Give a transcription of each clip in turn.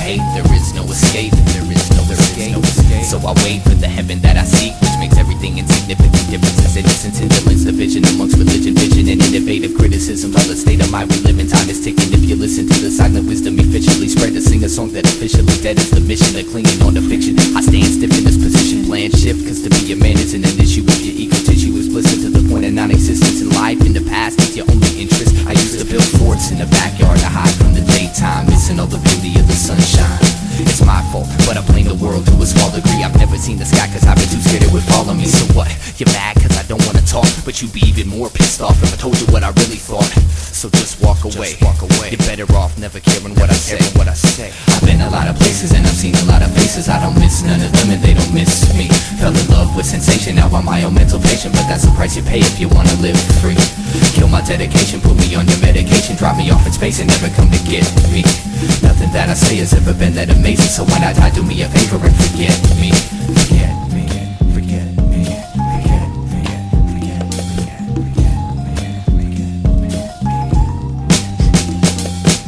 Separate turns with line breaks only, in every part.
hate, there is no escape. There is no escape. So I wait for the heaven that I seek, which makes everything insignificant. Differences, innocence, indolence, division amongst religion, vision, and innovative criticisms. All the state of mind we live in, time is ticking. If you listen to the silent wisdom efficiently spread, to sing a song that officially dead is the mission of clinging on to fiction. I stand stiff in this position, plan shift, cause to be a man isn't an issue if your ego tissue is blistered to the point of non-existence. In life, in the past, it's your only interest. I used to build forts in the backyard to hide from the daytime, missing all the beauty of the sunshine. It's my fault, but I blame the world to a small degree. I've never seen the sky cause I've been too scared it would fall on me. So what? You're mad cause I don't wanna talk, but you'd be even more pissed off if I told you what I really thought. So just walk away. You're better off never caring what I say. I've been a lot of places and I've seen a lot of faces. I don't miss none of them and they don't miss me. Fell in love with sensation, now I'm my own mental patient, but that's the price you pay if you wanna live free. Kill my dedication, put me on your medication, drop me off in space and never come to get me. Nothing that I say has ever been that amazing, so when I die, do me a favor and forget me. Forget me, forget me, forget me, forget me, forget me.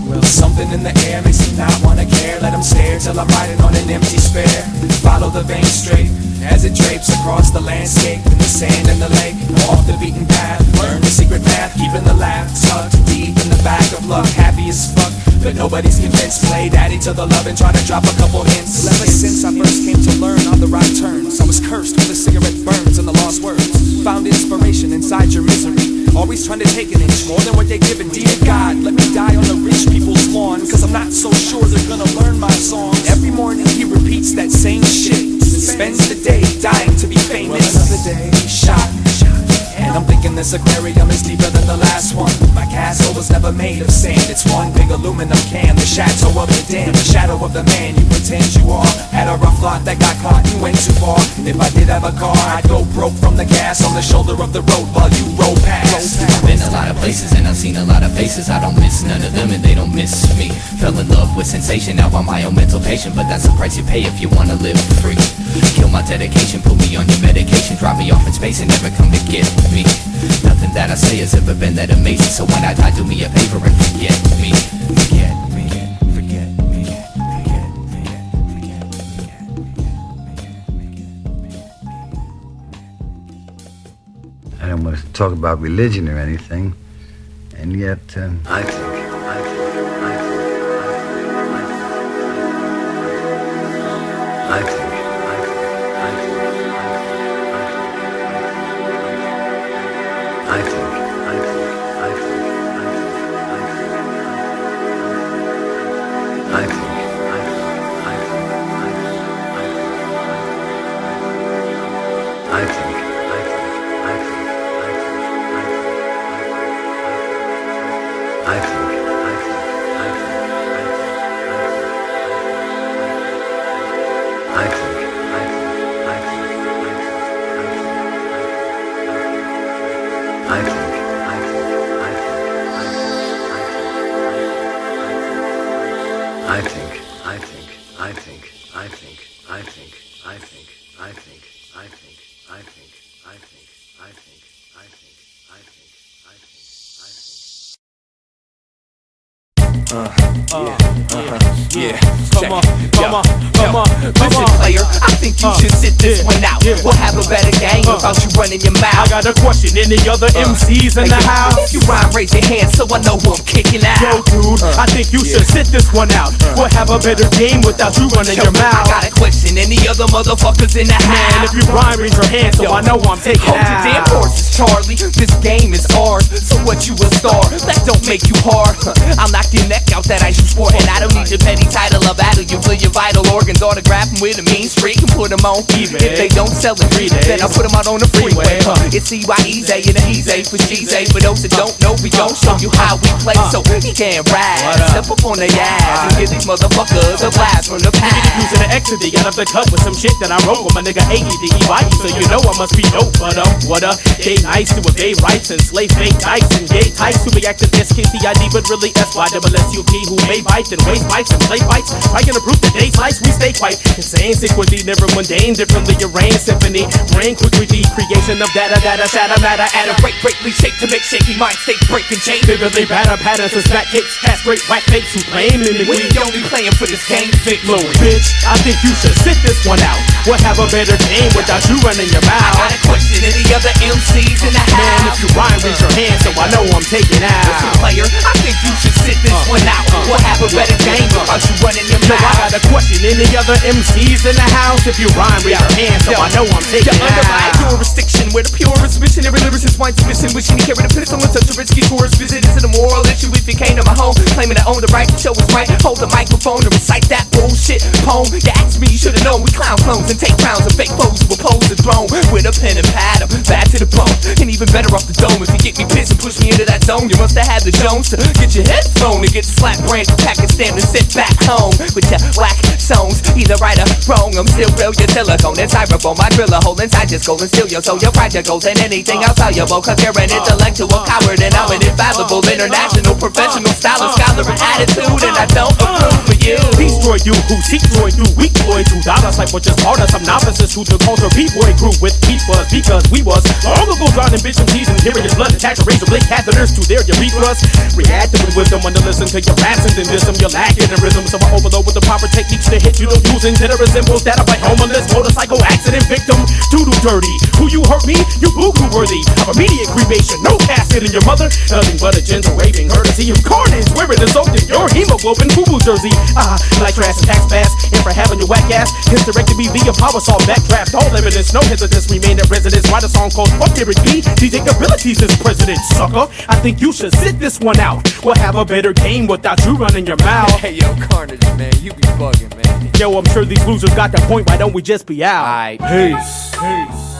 Well, something in the air makes me not wanna care. Let them stare till I'm riding on an empty spare. Follow the vein straight as it drapes across the landscape, in the sand and the lake, off the beaten path. Learn the secret path, keeping the laugh tucked deep in the back of luck. Happy as fuck, but nobody's convinced. Play daddy to the love and try to drop a couple hints. Ever since I first came to learn on the right turns, I was cursed with a cigarette burns and the lost words. Found inspiration inside your misery, always trying to take an inch more than what they're giving. Dear God, let me die on the rich people's lawn, cause I'm not so sure they're gonna learn my songs. Every morning he repeats that same shit, spends the day dying to be famous. Well, another day shot, and I'm thinking this aquarium is deeper than the last one. My castle was never made of sand, it's one big aluminum can. The chateau of the dam, the shadow of the man you pretend you are. Had a rough lot that got caught and went too far. If I did have a car, I'd go broke from the gas on the shoulder of the road while you roll past.
I've been a lot of places and I've seen a lot of faces. I don't miss none of them and they don't miss me. Fell in love with sensation, now I'm my own mental patient, but that's the price you pay if you wanna live free. Kill my dedication, put me on your medication, drop me off in space and never come to get me. Nothing that I say has ever been that amazing, so when I die, do me a favor and forget me. Forget me, forget me, forget me, forget me.
I don't want to talk about religion or anything, and yet I think
Listen, player, I think you should sit this one out. We'll have a better game without you running your mouth.
I got a question, any other MCs in the house?
If you rhyme, raise your hand so I know who I'm kicking out.
Yo, dude, I think you should sit this one out. We'll have a better game without you running your mouth.
I got a question, any other motherfuckers in the house?
Man, if you rhyme, raise your hand so I know I'm taking out.
Hold your damn horses, Charlie, this game is ours. So what, you a star? That don't make you hard. I'll knock your neck out, that ice you sport. And I don't need your petty title of battle. You feel your vital organs, autograph them with a mean streak and put them on eBay. If they don't sell it, then I'll put them out on the freeway. It's Eyedea and a Easy for G's. For those that don't know, we gon' show you how we play. So he can't ride, step up on the ass and give these motherfuckers a blast from the past.
Using the X to the out of the cut with some shit that I wrote with my nigga Eyedea, so you know I must be dope. But what up? Gay nice to a gay rights and slave fake dice and gay types who react to SKCID but really SYSS SUP who may bite and waste bites and play bites. I can approve the day slice, we stay quite insane. Sequency, never mundane, differently arranged symphony. Brain quickly the creation of data, shadow matter. At a break, greatly shake to make shaky mind state breaking chain. Vividly batter patterns and smack hits, castrate whack fakes who claim mimicry.
We only playing for this game, Vic
Low bitch, I think you should sit this one out. We'll have a better game without you running your mouth.
I got a question, any other MCs in the house?
Man, if you rhyme, raise your hand so I know I'm taking out.
Listen, player, I think you should sit this one out. We'll have a better game without you running your
Yo, I
mouth.
got a question, any other MCs in the house? If you rhyme, raise your hand so I know I'm taking
You're under my
out.
jurisdiction, where the purest missionary lyricist wine submission, wishing to carry the pencil and such a risky tourist visit. Is it a moral issue if you came to my home, claiming to own the right to show us right? Hold the microphone to recite that bullshit poem. You asked me, you should've known. We clown clones and take crowns and fake foes who oppose the throne. With a pen and pad, I'm back to the bone. And even better off the dome. If you get me pissed and push me into that zone, you must have had the Jones to get your headphone and get slapped brand Pakistan and sit back home with your whack songs. Either right or wrong, I'm still real. Your silicone and styrofoam, my drill a hole inside your skull and steal your soul. Your pride, your goals, and anything else valuable. Cause you're an intellectual coward and I'm an infallible international professional stylist, scholar and attitude, and I don't approve of you.
Destroy you who seek joy through weak boy $2 like what just taught us. Some novices who took culture B-boy grew with beat was because we was long ago drowning bitch and teasing, hearing your blood attach a razor blade catheters to there your beat was reacting with wisdom when to listen to your raps and then wisdom you're lacking in rhythm. So I overload with the proper techniques to hit you don't using generous symbols that are like homeless motorcycle accident victim. Doodle dirty, who you hurt me? You boo-hoo worthy of immediate cremation, no casket in your mother, nothing but a gentle raving courtesy of carnage wearing the soaked in your hemoglobin boo-boo jersey. Like trash and tax pass, and for having your whack ass hysterectomy via power saw backdraft. All evidence, no hesitance, remain at residence. Write a song called Fuck Derek B. DJ abilities as president, sucker. I think you should sit this one out. We'll have a better game without you running your mouth.
Hey yo, Carnage, man, you be bugging, man.
Yo, I'm sure these losers got the point. Why don't we just be out?
Aight.
Peace. Peace.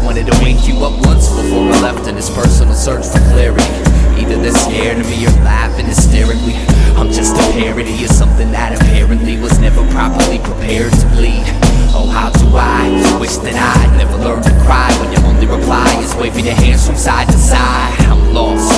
Wanted to wake you up once before I left in this personal search for clarity. Either they're scared of me or laughing hysterically. I'm just a parody of something that apparently was never properly prepared to bleed. Oh, how do I wish that I'd never learned to cry when your only reply is waving your hands from side to side. I'm lost,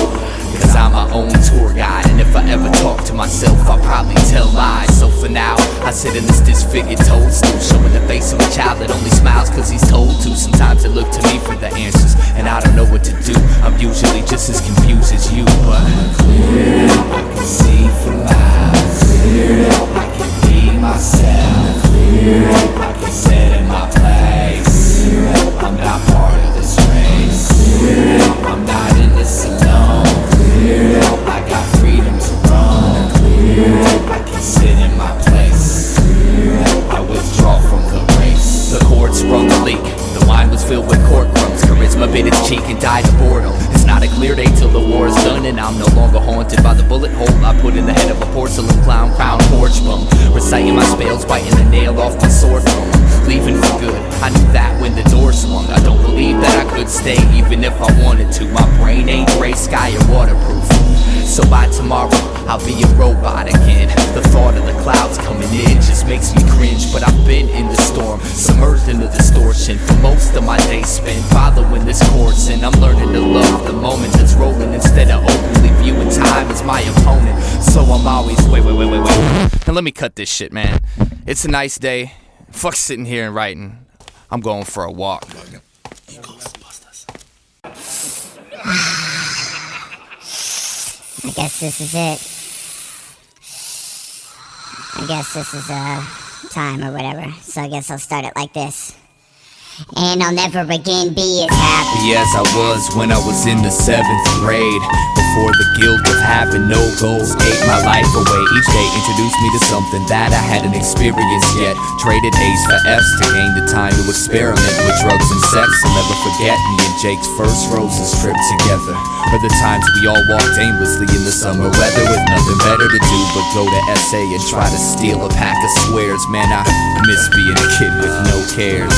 cause I'm my own tour guide, and if I ever talk to myself, I'll probably tell lies. So for now, I sit in this disfigured toadstool, showing the face of a child that only smiles cause he's told to. Sometimes they look to me for the answers, and I don't know what to do. I'm usually just as confused as you, but clear, I can see for miles. Clear, I can be myself. Clear, I can sit in my place. Clear, I'm not part of this race. Clear, I'm not in this alone. Clear, I got freedom to roam. Clear, I can sit in my place. Clear, I withdraw from the race. The cord sprung a leak. The wine was filled with cork crumbs. Charisma bit its cheek and died of boredom. It's not a clear day till the war is done, and I'm no longer haunted by the bullet hole I put in the head of a porcelain clown crown porch bum. Reciting my spells, biting the nail off my sword thumb. Leaving for good, I knew that when the door swung. I don't believe that I could stay even if I wanted to. My brain ain't gray sky or waterproof. So by tomorrow, I'll be a robot again. The thought of the clouds coming in just makes me cringe. But I've been in the storm, submerged in the distortion. For most of my days spent following this course, and I'm learning to love the moment that's rolling instead of openly viewing time as my opponent. So I'm always, wait. Now let me cut this shit, man. It's a nice day. Fuck sitting here and writing. I'm going for a walk.
I guess this is it. I guess this is time or whatever. So I guess I'll start it like this. And I'll never again be as happy
as I was when I was in the 7th grade. Before the guilt of having no goals ate my life away. Each day introduced me to something that I hadn't experienced yet. Traded A's for F's to gain the time to experiment with drugs and sex. I'll never forget me and Jake's first roses trip together. Or the times we all walked aimlessly in the summer weather with nothing better to do but go to SA and try to steal a pack of squares. Man, I miss being a kid with no cares.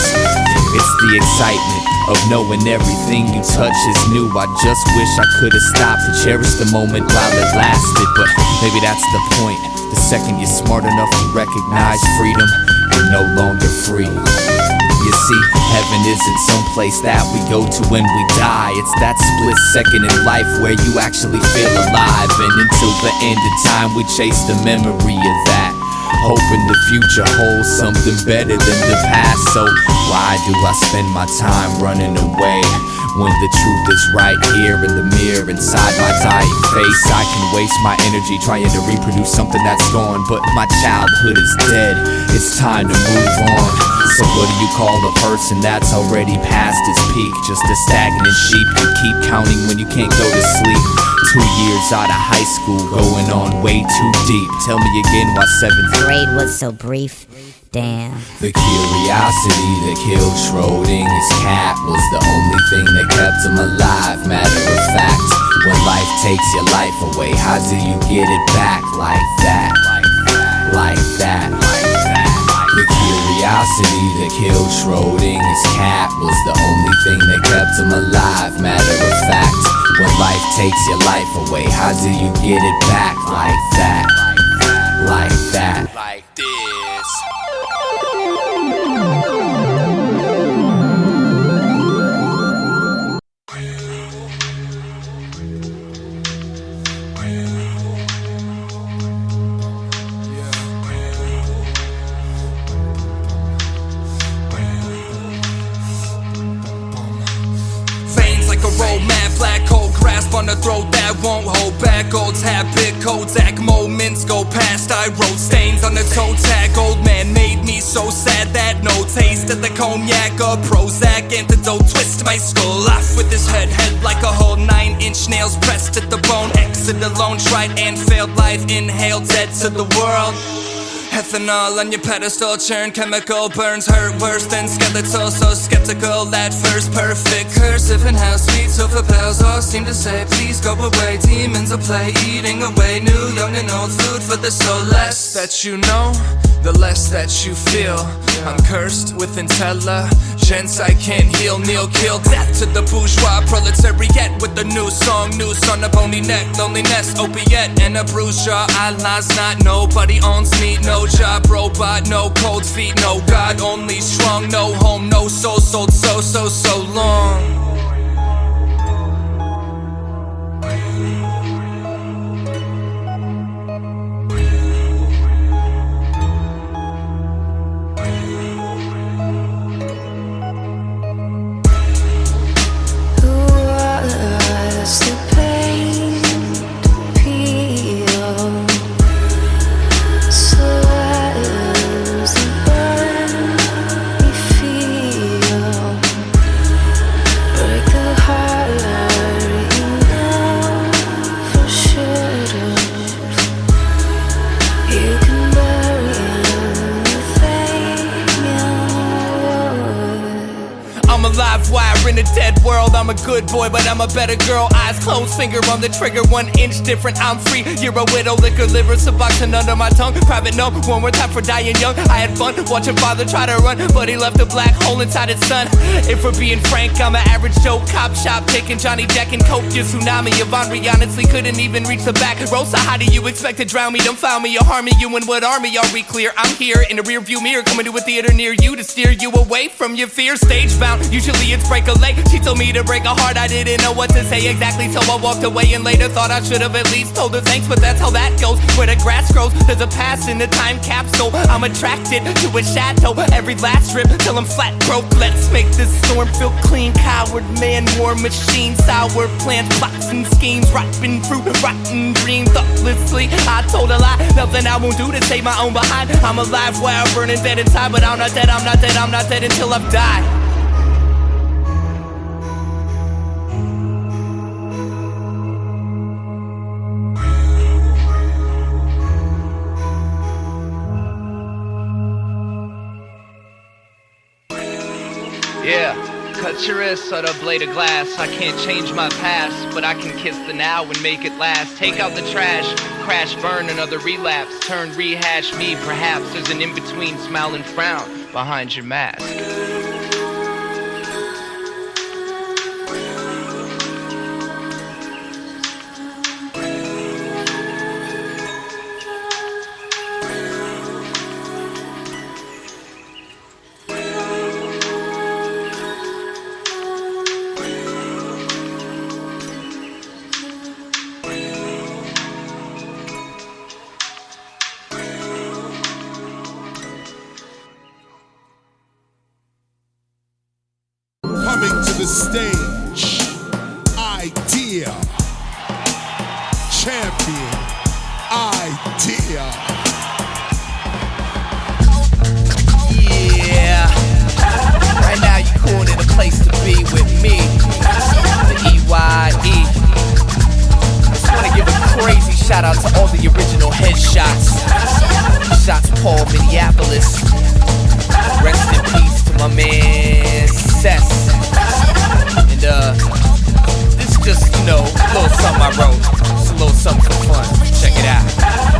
It's the excitement of knowing everything you touch is new. I just wish I could've stopped and cherished the moment while it lasted. But maybe that's the point. The second you're smart enough to recognize freedom, you're no longer free. You see, heaven isn't some place that we go to when we die. It's that split second in life where you actually feel alive. And until the end of time we chase the memory of that, hoping the future holds something better than the past. So why do I spend my time running away when the truth is right here in the mirror inside my dying face? I can waste my energy trying to reproduce something that's gone, but my childhood is dead. It's time to move on. So what do you call a person that's already past its peak? Just a stagnant sheep you keep counting when you can't go to sleep. 2 years out of high school, going on way too deep. Tell me again why 7th
grade was so brief. Damn.
The curiosity that killed Schrodinger's cat was the only thing that kept him alive. Matter of fact, when life takes your life away, how do you get it back like that? Like that. The curiosity that killed Schrodinger's cat was the only thing that kept him alive. Matter of fact, when life takes your life away, how do you get it back like that? Like that. Like this.
Black hole grasp on the throat that won't hold back. Old habit, Kodak moments go past. I wrote stains on the toe tag. Old man made me so sad that no taste of the cognac or Prozac antidote twist my skull off with his head like a whole 9-inch nails pressed at the bone. Exit alone, tried and failed life, inhaled dead to the world. Ethanol on your pedestal, churn chemical burns hurt worse than skeletal. So skeptical at first, perfect cursive and how sweet sofa bells all seem to say please go away. Demons will play, eating away new, young and old food for the soul. Less that you know, the less that you feel. I'm cursed with intelligence I can't heal. Kneel, kill, death to the bourgeois proletariat with the new song, noose on a bony neck, loneliness, opiate, and a bruised jaw. Allah's not, nobody owns me, no job, robot, no cold feet, no God, only strong, no home, no soul, sold so long. In a dead world, I'm a good boy, but I'm a better girl. Eyes closed, finger on the trigger, 1 inch different. I'm free. You're a widow, liquor, liver, suboxone under my tongue. Private no, one more time for dying young. I had fun watching father try to run, but he left a black hole inside his son. If we're being frank, I'm an average Joe cop shop taking Johnny Jack and Coke. Your tsunami of Henri honestly couldn't even reach the back row. So how do you expect to drown me? Don't found me or harm me. You and what army are we clear? I'm here in a rear view mirror, coming to a theater near you to steer you away from your fear. Stage bound, usually it's break a leg. She told me to break a heart, I didn't know what to say exactly, so I walked away and later thought I should have at least told her thanks, but that's how that goes. Where the grass grows, there's a past in the time capsule. I'm attracted to a chateau, every last strip till I'm flat broke. Let's make this storm feel clean. Coward man, war machine, sour plants, plots and schemes, rotten fruit, rotten dream. Thoughtlessly, I told a lie, nothing I won't do to save my own behind. I'm alive while burning dead inside, but I'm not dead, I'm not dead, I'm not dead until I've died.
Yeah, cut your wrist or the blade of glass. I can't change my past, but I can kiss the now and make it last. Take out the trash, crash, burn, another relapse. Turn, rehash me, perhaps there's an in-between smile and frown behind your mask.
Coming to the stage, Eyedea, champion, Eyedea.
Yeah, right now you cool in a place to be with me, the EYE. Just wanna give a crazy shout out to all the original headshots. Shots Paul, Minneapolis. Rest in peace to my man Cess. And this just, you know, a little something I wrote. It's a little something for fun. Check it out.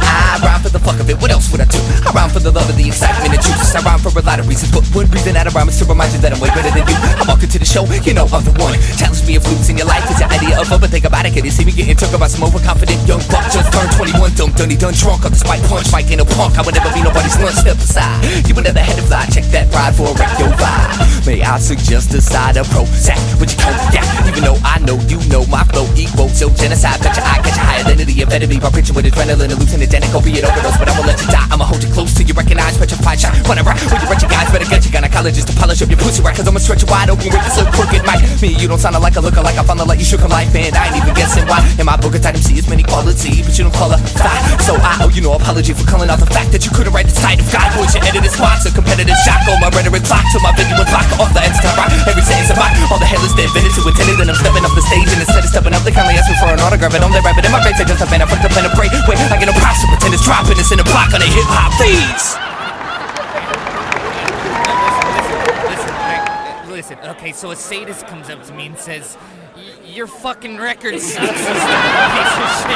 I rhyme for the fuck of it, what else would I do? I rhyme for the love of the excitement and juice. I rhyme for a lot of reasons, but one reason that I rhyme is to remind you that I'm way better than you. I walk into the show, you know I'm the one. Challenge me if losing your life is your idea of but think about it, can you see me getting took about some overconfident young buck just turned 21, done drunk off the spike punch, Mike ain't a punk. I would never be nobody's lunch, step aside. You would never had to fly, check that ride for a wreck your vibe. May I suggest a side of Prozac, would you come yeah? Even though I know you know my flow equals so genocide, betcha I catch a higher than the amphetamine, my picture with adrenaline, hallucinogenic, opiate overdose, but I won't let you die. I'ma hold you close till you recognize, petrified shot. When I ride with you wretched guys, better get your gynecologist to polish up your pussy right, cause I'ma stretch you wide open with this little crooked mic. Me, you don't sound like a looker, like I found the light you shook in life, and I ain't even guessing why. In my book of tight MC is many quality, but you don't qualify. So I owe you no apology for calling out the fact that you couldn't write this title. God voice, your edited sponsor, competitive shock on my rhetoric clock till my video and block off the ends to rock. Every sentence of mine, all the headless dead invented to attend it, and I'm stepping off the stage, and instead of stepping up, they kindly ask me for an autograph, and I'm there rapping in my face. I just have been, I fucked up and a break. Wait, I get a props to pretend it's dropping, it's in a block on a hip hop feeds.
Listen, okay, so a sadist comes up to me and says, your fucking record sucks. Piece of shit.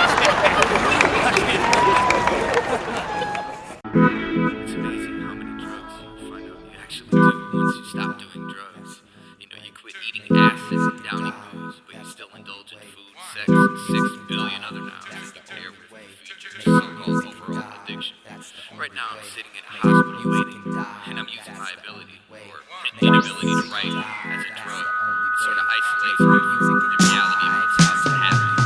sitting in a hospital waiting, and I'm using my ability, or inability to write as a drug. It sort of isolates me from the reality of what's happening.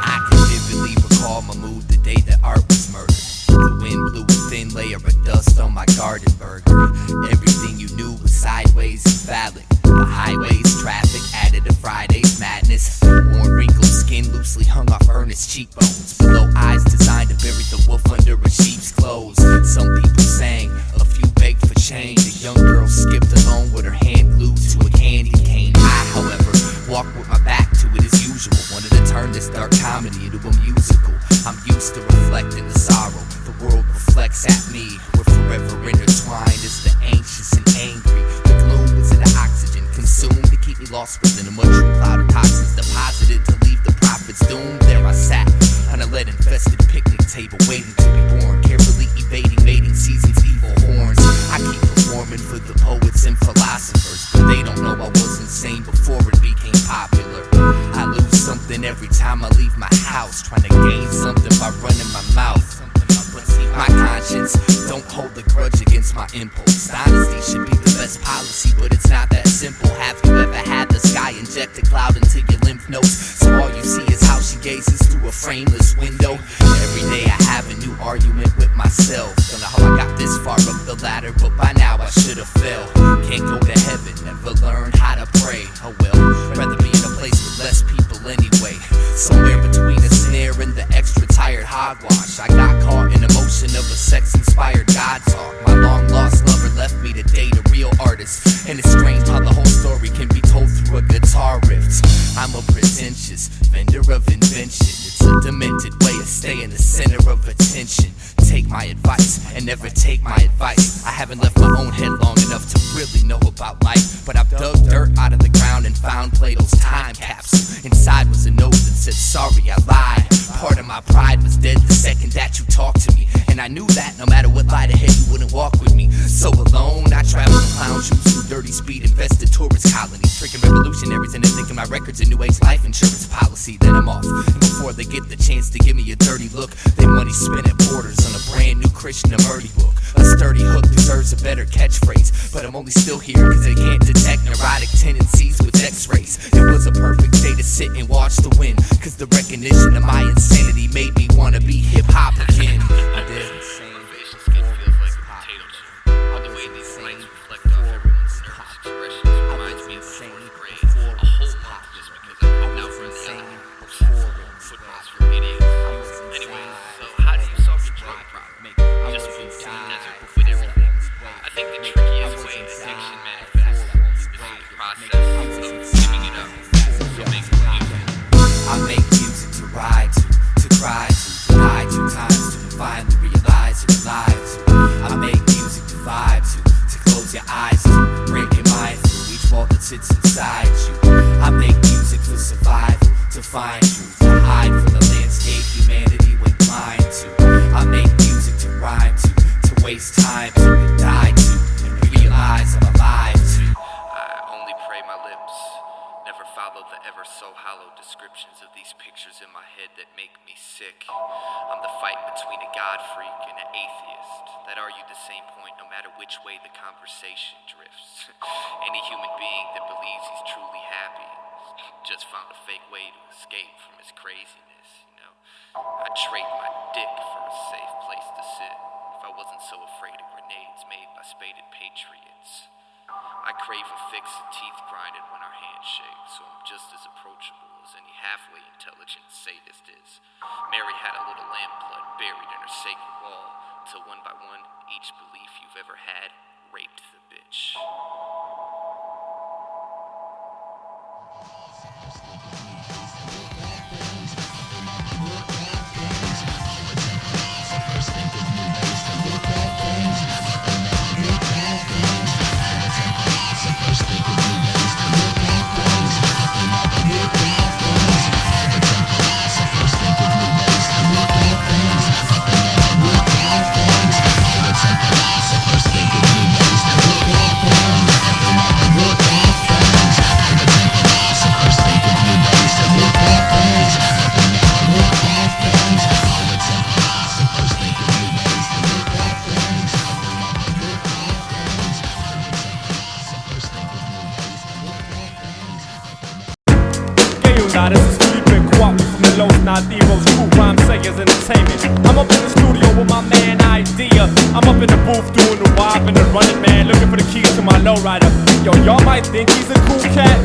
I can vividly recall my mood the day that art was murdered. The wind blew a thin layer of dust on my garden burger. Everything you knew was sideways and phallic. The highways, traffic added to Friday's madness. Worn, wrinkled skin loosely hung off earnest cheekbones. Below eyes designed to bury the wolf under a sheep's clothes. Some people sang, a few begged for change. A young girl skipped alone with her hand glued to a candy cane. I, however, walked with my back to it as usual. Wanted to turn this dark comedy into a musical. I'm used to reflecting the sorrow. The world reflects at me. We're forever intertwined as the anxious and angry. The gloom was in the oxygen consumed to keep me lost within a mushroom cloud of toxins deposited to leave the prophets doomed. There I sat on a lead-infested picnic table waiting to be born, carefully evading mating season's evil horns. I keep performing for the poets and philosophers, but they don't know I was insane before it became popular. I lose something every time I leave my house, trying to gain something by running my mouth. My conscience don't hold a grudge against my impulse. Honesty should be the best policy, but it's not that simple. Have you ever had the sky inject a cloud into your lymph nodes, so all you see is how she gazes through a frameless window? Every day I have a new argument with myself. Don't know how I got this far up the ladder, but by now I should have fell. Can't go to heaven, never learned how to pray. Oh well, rather be in a place with less people anyway. Somewhere between a snare and the extra tired hogwash, I got caught in emotion of a sex-inspired God talk. My long-lost lover left me to date a real artist, and it's strange how the whole story can be told through a guitar riff. I'm a pretentious vendor of invention. It's a demented way of staying the center of attention. Take my advice and never take my advice. I haven't left my own head long enough to really know about life, but I've dug dirt out of the ground and found Plato's time capsule. Inside was a note that said, sorry, I lied. Part of my pride was dead the second that you talked to me, and I knew that no matter what lied ahead, you wouldn't walk with me. So alone, I travel in clown shoes through dirty speed-infested tourist colonies, tricking revolutionaries into thinking my record's a new age life insurance policy. Then I'm off, and before they get the chance to give me a dirty look, they money spin at borders on a brand new Krishnamurti book. A sturdy hook deserves a better catchphrase, but I'm only still here cause they can't detect neurotic tendencies with x-rays. It was a perfect day to sit and watch the wind, cause the recognition of my insanity made me wanna be hip-hop again. I did. I make music to ride to cry to die 2 times to finally realize you're alive to. I make music to vibe to close your eyes to, break your mind through each wall that sits inside you. I make music for survival, to find truth, to hide from the landscape humanity went blind to. I make music to rhyme to waste time to die to, and realize I'm alive to. I only pray my lips never follow the ever so hollow descriptions of these pictures in my head that make me sick. I'm the fight between a God freak and an atheist that argue the same point no matter which way the conversation drifts. Any human being that believes he's truly happy just found a fake way to escape from his craziness, you know. I'd trade my dick for a safe place to sit if I wasn't so afraid of grenades made by spaded patriots. I crave a fix and teeth grinded when our hands shake, so I'm just as approachable as any halfway intelligent sadist is. Mary had a little lamb blood buried in her sacred wall, till one by one, each belief you've ever had raped the bitch.
I'm up in the booth doing the wop and the running man, looking for the keys to my lowrider. Yo, y'all might think he's a cool cat,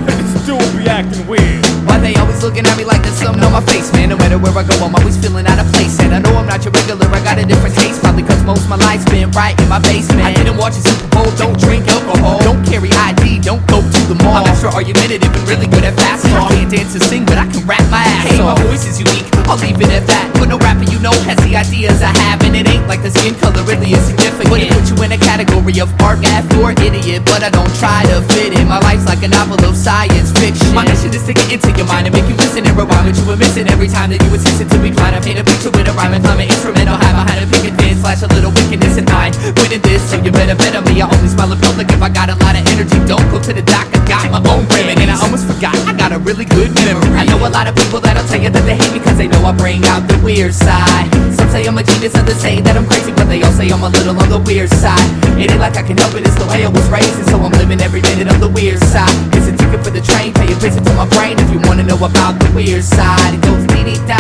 but this dude be acting weird.
Why they always looking at me like there's something on my face, man? No matter where I go, I'm always feeling out of place. And I know I'm not your regular, I got a different taste. Probably cause most of my life's been right in my basement. I didn't watch a Super Bowl, don't drink alcohol, don't carry ID, don't go to the mall. I'm extra argumentative and really good at fast talk. I can't dance or sing, but I can rap my ass off. My voice is unique, I'll leave it at that. But no rapper you know has the ideas I have, and it ain't like the skin color really is significant. But it put you in a category of art, F, or idiot. But I don't try to fit in. My life's like a novel of science fiction. My mission is to get into your mind and make you listen and rewind what you were missing every time that you insisted to be blind. I paint a picture with a rhyme and climb an instrumental high behind a picket fence, flash a little wickedness in mind. Winning this, so you better bet on me. I only smile in public if I got a lot of energy. Don't go to the doc, I got my own remedy. And I almost forgot, I got a really good memory. I know a lot of people that'll tell you that they hate me cause they know I bring out the weird side. Some say I'm a genius, others say that I'm crazy, but they all say I'm a little on the weird side. It ain't like I can help it, it's the way I was raised, and so I'm living every minute of the weird side. It's a ticket for the train, pay a visit to my brain if you wanna know about the weird side. It goes dee-dee-da,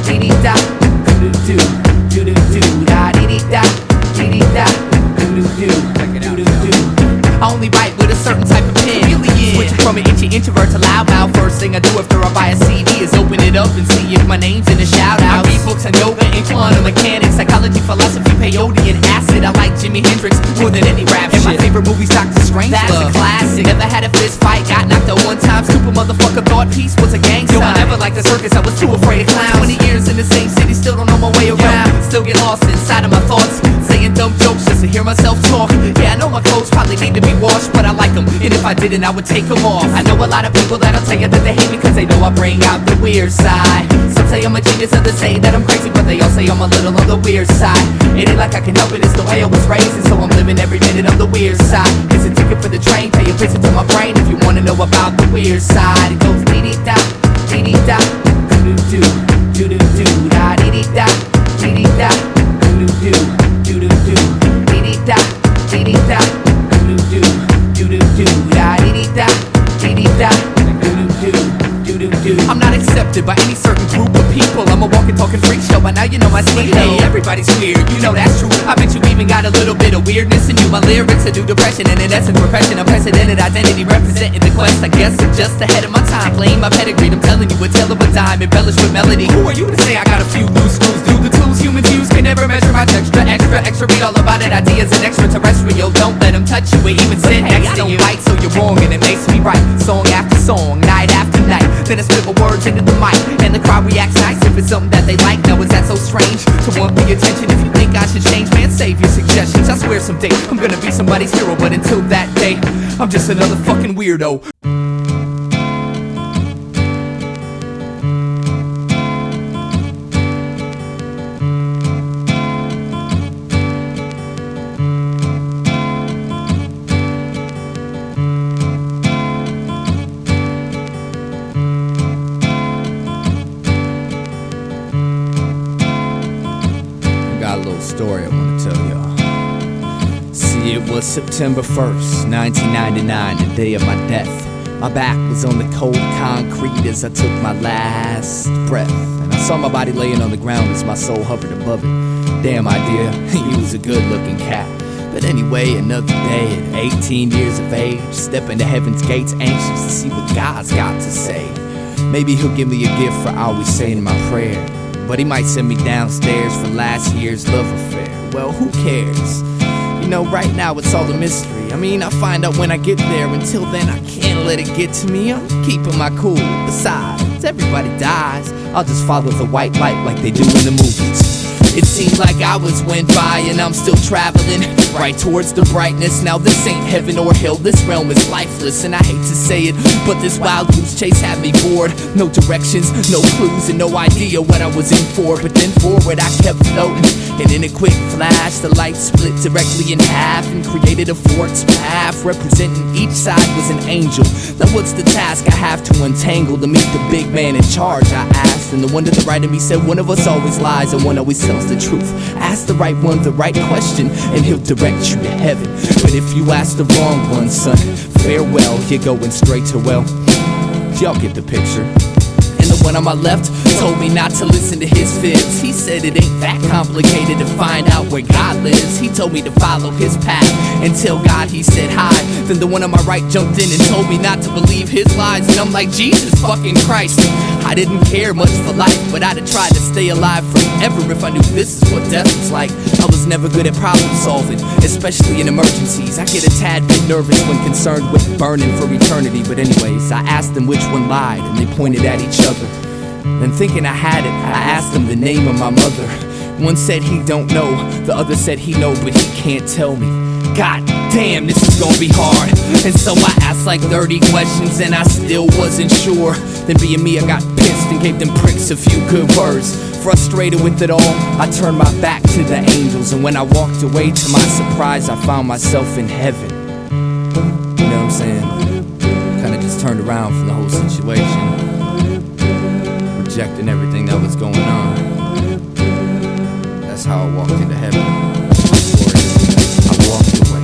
dee-dee-da, doo-doo-doo, doo-doo-doo, da dee-dee-da, dee-dee-da, doo-doo-doo, doo-doo-doo. I only write with a certain type of pen. Switching from an introvert to loudmouth. First thing I do after I buy a CD is open it up and see if my name's in the shout-out. I read books on yoga and quantum mechanics, psychology, philosophy, peyote, and acid. I like Jimi Hendrix more than any rap shit. And my favorite movie's Dr. Strangelove. That's a classic. Never had a fist fight, got knocked out one time. Stupid motherfucker thought peace was a gang sign. Yo, I never liked the circus, I was too afraid of clowns. 20 years in the same city, still don't know my way around. Still get lost inside of my thoughts, saying dumb jokes just to hear myself talk. Yeah, I know my clothes probably need to be washed, but I like them, and if I didn't, I would take them off. I know a lot of people that'll tell you that they hate me cause they know I bring out the weird side. Some say I'm a genius, others say that I'm crazy, but they all say I'm a little on the weird side. It ain't like I can help it, it's the way I was raised, and so I'm living every minute of the weird side. It's a ticket for the train, pay a visit to my brain if you wanna know about the weird side. It goes dee-dee-da, dee-dee-da, doo-doo-doo, doo-doo-doo, da dee-dee-da, dee-dee-da, doo-doo-doo, doo-doo-doo, dee-dee-da, dee-dee-da, doo-doo-doo, doo-doo-doo, da dee-dee-da, dee-dee-da, doo-doo-doo, doo-doo-doo. I'm not accepted by any certain group of people. I'm a walking, talking freak show, by now you know my speed. Hey, everybody's weird, you know that's true. I bet you even got a little bit of weirdness in you. My lyrics are new depression, and in essence repression. Unprecedented identity representing the quest. I guess I'm just ahead of my time, playing my pedigree. I'm telling you a tale of a dime, embellished with melody. Who are you to say I got a few loose screws? Do the tools humans use can never measure my texture. Extra, read all about it. Ideas and extraterrestrial. Don't let them touch you or even sit next to you. I don't like, so you're wrong, and it makes me right. Song after song, night after night. Then I spit my words into the mic, and the crowd reacts nice if it's something that they like. Now is that so strange to want the attention? If you think I should change, man, save your suggestions. I swear someday I'm gonna be somebody's hero, but until that day, I'm just another fucking weirdo. Story I want to tell y'all. See, it was September 1st, 1999, the day of my death. My back was on the cold concrete as I took my last breath, and I saw my body laying on the ground as my soul hovered above it. Damn Eyedea, he was a good-looking cat. But anyway, another day at 18 years of age, stepping to heaven's gates, anxious to see what God's got to say. Maybe he'll give me a gift for always saying my prayer, but he might send me downstairs for last year's love affair. Well, who cares? You know, right now it's all a mystery. I mean, I'll find out when I get there. Until then, I can't let it get to me. I'm keeping my cool. Besides, everybody dies. I'll just follow the white light like they do in the movies. It seems like hours went by and I'm still traveling right towards the brightness. Now this ain't heaven or hell, this realm is lifeless. And I hate to say it, but this wild goose chase had me bored. No directions, no clues, and no idea what I was in for. But then forward I kept floating, and in a quick flash the light split directly in half and created a forked path. Representing each side was an angel. Now what's the task I have to untangle to meet the big man in charge, I asked. And the one to the right of me said, one of us always lies and one always tells the truth. Ask the right one the right question and he'll direct you to heaven. But if you ask the wrong one, son, farewell, you're going straight to well. Y'all get the picture. And the one on my left told me not to listen to his fibs. He said it ain't that complicated to find out where God lives. He told me to follow his path until God, he said hi. Then the one on my right jumped in and told me not to believe his lies. And I'm like, Jesus fucking Christ. I didn't care much for life, but I'd have tried to stay alive forever if I knew this is what death was like. I was never good at problem solving, especially in emergencies. I get a tad bit nervous when concerned with burning for eternity. But anyways, I asked them which one lied, and they pointed at each other. And thinking I had it, I asked them the name of my mother. One said he don't know, the other said he know, but he can't tell me. God damn, this is gonna be hard. And so I asked like 30 questions and I still wasn't sure. Then being me, I got pissed and gave them pricks a few good words. Frustrated with it all, I turned my back to the angels. And when I walked away, to my surprise, I found myself in heaven. You know what I'm saying? Kinda just turned around from the whole situation, rejecting everything that was going on. That's how I walked into heaven. I walked away,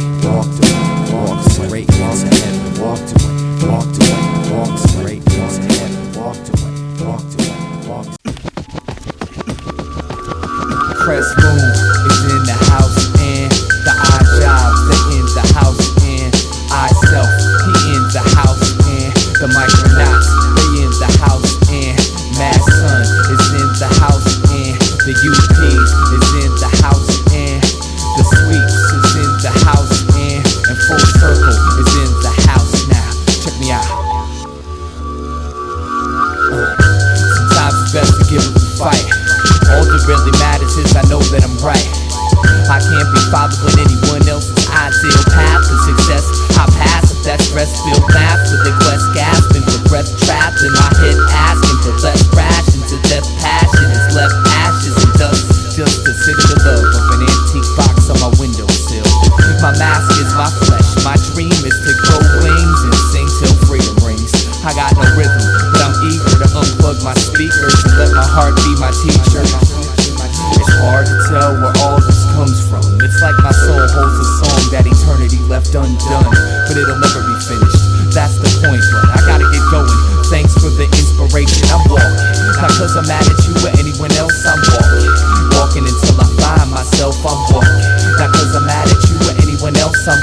walked straight into heaven. Walked away, walked straight into heaven. Walked away. Crest Moon is in the house and the eye jobs, they in the house and I self, he in the house and the micronauts, they in the house and Mad Sun is in the house and the UPs is in the house and the Sweeps is in the house and Full Circle is in the house now. Check me out. Sometimes it's best to give up the fight. All that really matters is I know that I'm right. I can't be following anyone else's ideal path to success. I pass if that stress-filled math with the quest gasping for breath trapped in my head, asking for less rations to death. Passion is left ashes and dust, just to sit in the love of an antique box on my windowsill. My mask is my flesh, my dream is to grow wings and sing till freedom rings. I got no rhythm, but I'm eager to unplug my speakers and let my heart be my teacher. It's hard to tell where all this comes from. It's like my soul holds a song that eternity left undone, but it'll never be finished. That's the point, but I gotta get going. Thanks for the inspiration. I'm walking, not cause I'm mad at you or anyone else. I'm walking until I find myself. I'm walking, not cause I'm mad at you or anyone else. I'm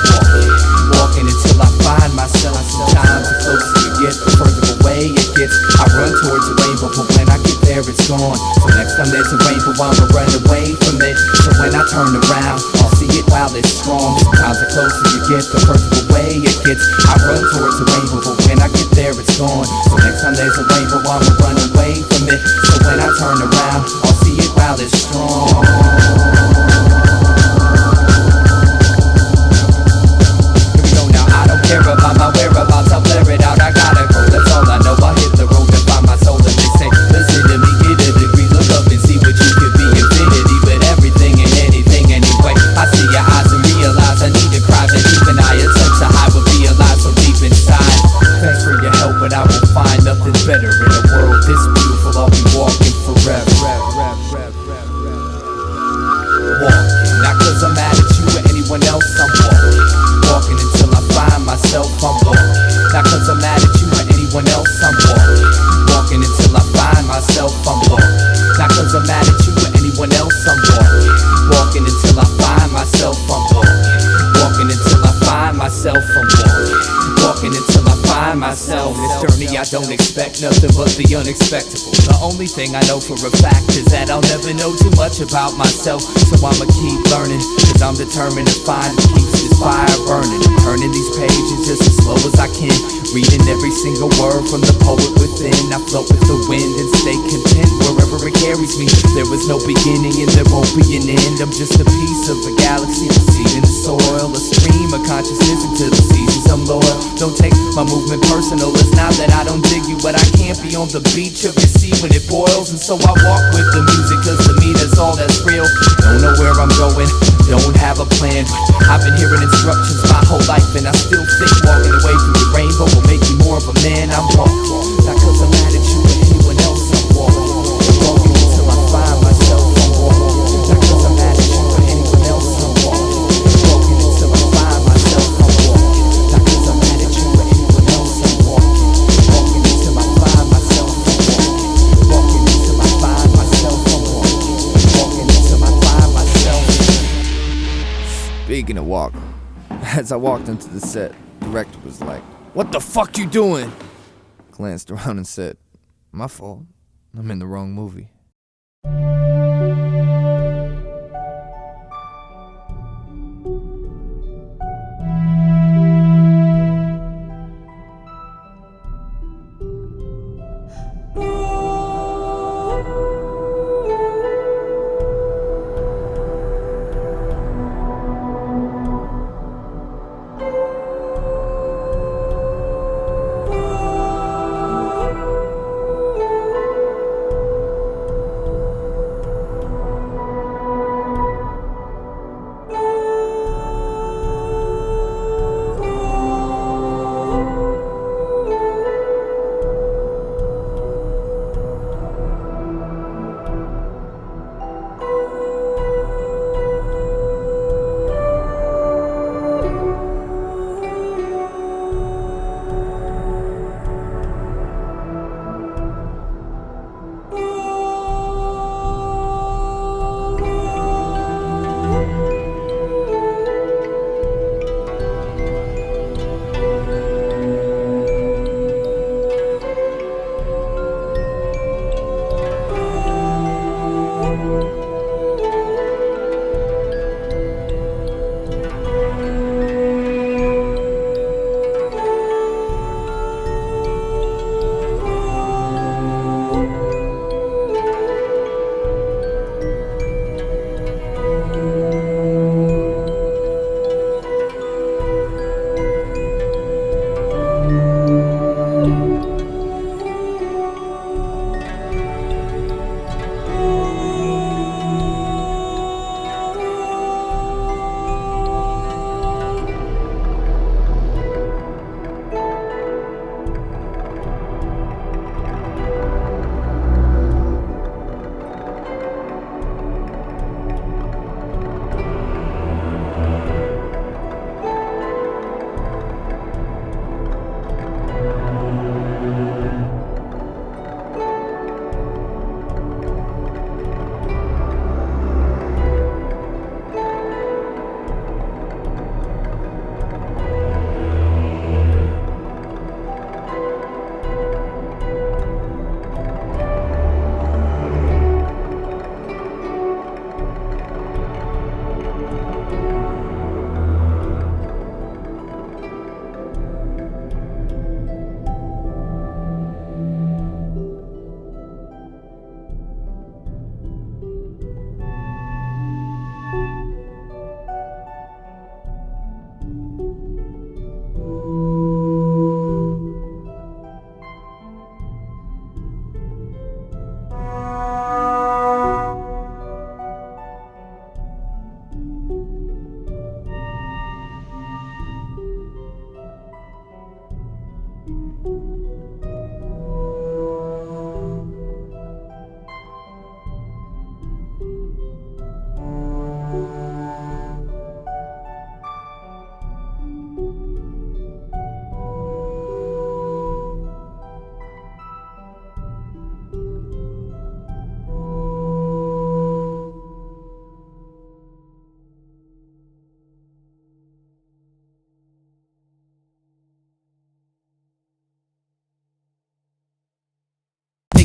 walking until I find myself. Sometimes the closer you get, the further away it gets. I run towards a rainbow, but when I get there, it's gone. So next time there's a rainbow, I'ma run away from it. So when I turn around, I'll see it while it's strong. Sometimes the closer you get, the further away it gets. I run towards a rainbow, but when I get there, it's gone. So next time there's a rainbow, I'ma run away from it. So when I turn around, I'll see it while it's strong. Care about my whereabouts, I'll blare it out, I gotta go, that's all I know. I hit the road to find my soul and they say, listen to me, get a degree, look up and see what you could be. Infinity, but everything and anything anyway. I see your eyes and realize I need to cry, that even I attempt to hide would be alive so deep inside. Thanks for your help, but I will find nothing better in a world this beautiful. I'll be walking forever. Walking, not cause I'm mad at you or anyone else, I'm walking until I find myself. I'm walking, not cause I'm mad at you or anyone else. I'm walking until I find myself. I'm walking, not cause I'm mad at you or anyone else. I'm walking until I find myself. I'm walking until I find myself. I'm walking until I find myself. This journey I don't expect nothing but the unexpected. The only thing I know for a fact is that I'll never know too much about myself. So I'ma keep learning, cause I'm determined to find what keeps this fire burning. Turning these pages just as slow as I can, reading every single word from the poet within. I float with the wind and stay content wherever it carries me. There was no beginning and there won't be an end. I'm just a piece of a galaxy, a seed in the soil, a stream of consciousness into the seasons. I'm loyal, don't take my movement personal. It's not that I don't dig you, but I can't be on the beach of your sea when it boils. And so I walk with the music, cause to me that's all that's real. Don't know where I'm going, don't have a plan. I've been hearing instructions my whole life, and I still think walking away from the rainbow will make me more of a man. I'm walking, not cause I'm mad at you or anyone else. I'm walking until I find myself. I'm walking, not cause I'm mad at you or anyone else. I'm walking until I find myself. I'm walking, not cause I'm mad at you or anyone else. I'm walking until I find myself. I'm walking until I find myself. I'm walking until I find myself.
Speaking of walking, as I walked into the set, the director was like, "What the fuck you doing?" Glanced around and said, "My fault. I'm in the wrong movie."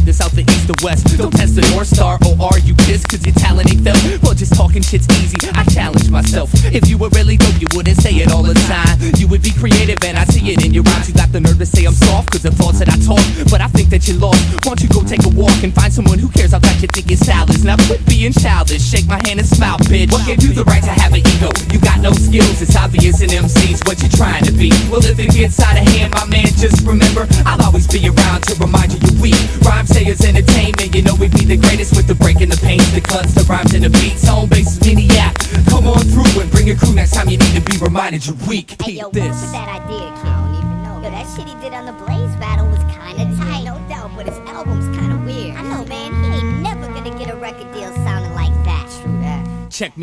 The south, the east, the west. Don't test the North Star, or are you pissed cause your talent ain't felt? Well, just talking shit's easy, I challenge myself. If you were really dope, you wouldn't say it all the time. You would be creative and I see it in your rhymes. You got the nerve to say I'm soft cause the thoughts that I talk, but I think that you're lost. Why don't you go take a walk and find someone who cares how bad you think your style is. Now quit being childish, shake my hand and smile, bitch. What gave you the right to have an ego? You got no skills, it's obvious in MCs what you're trying to be. Well, if it gets out of hand, my man, just remember I'll always be around to remind you you're weak. Rhyme sayers entertainment, you know we be the greatest with the breaking the pains, the cuts, the rhymes and the beats. Home base is Mini-App. Come on through and bring your crew next time you need to be reminded you're weak.
Hey, yo,
this.
what was that idea, kid? I don't even know. Yo, that shit he did on the Blaze battle was kinda tight, no doubt, but his album's kinda weird. I know, man, he ain't never gonna get a record deal sounding like that. True that.
Check me.